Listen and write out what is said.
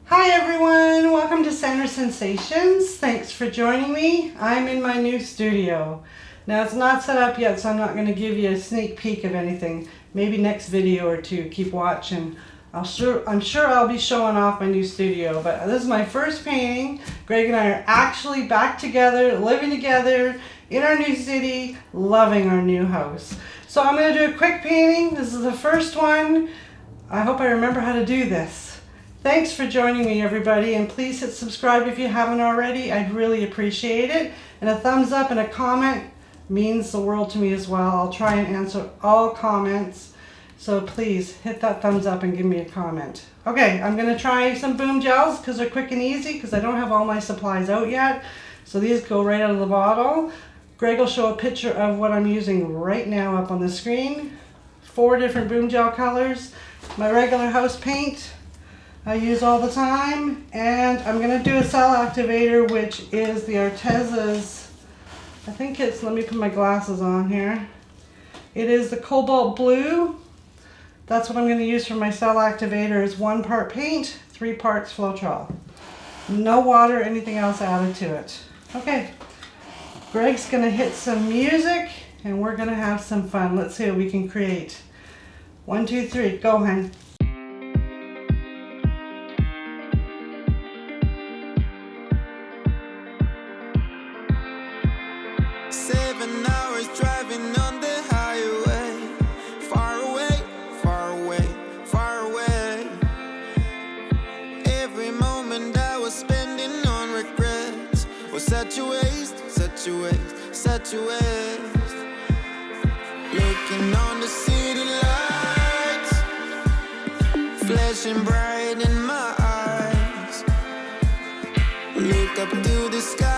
Hi everyone, welcome to Center Sensations. Thanks for joining me. I'm in my new studio. Now it's not set up yet, so I'm not going to give you a sneak peek of anything. Maybe next video or two, keep watching. I'm sure I'll be showing off my new studio, but this is my first painting. Greg and I are actually back together, living together in our new city, loving our new house. So I'm going to do a quick painting. This is the first one. I hope I remember how to do this. Thanks for joining me, everybody, and please hit subscribe if you haven't already. I'd really appreciate it. And a thumbs up and a comment means the world to me as well. I'll try and answer all comments, so please hit that thumbs up and give me a comment. Okay, I'm going to try some boom gels because they're quick and easy because I don't have all my supplies out yet. So these go right out of the bottle. Greg will show a picture of what I'm using right now up on the screen. 4 different boom gel colors. My regular house paint I use all the time, and I'm going to do a cell activator, which is the Arteza's, I think it's, let me put my glasses on here. It is the cobalt blue. That's what I'm going to use for my cell activator. Is 1 part paint, 3 parts Floetrol. No water or anything else added to it. Okay, Greg's going to hit some music, and we're going to have some fun. Let's see what we can create. 1, 2, 3, go, hun. 7 hours driving on the highway, far away, far away, far away. Every moment I was spending on regrets was such a waste, such a waste, such a waste. Looking on the city lights, flashing bright in my eyes. Look up to the sky.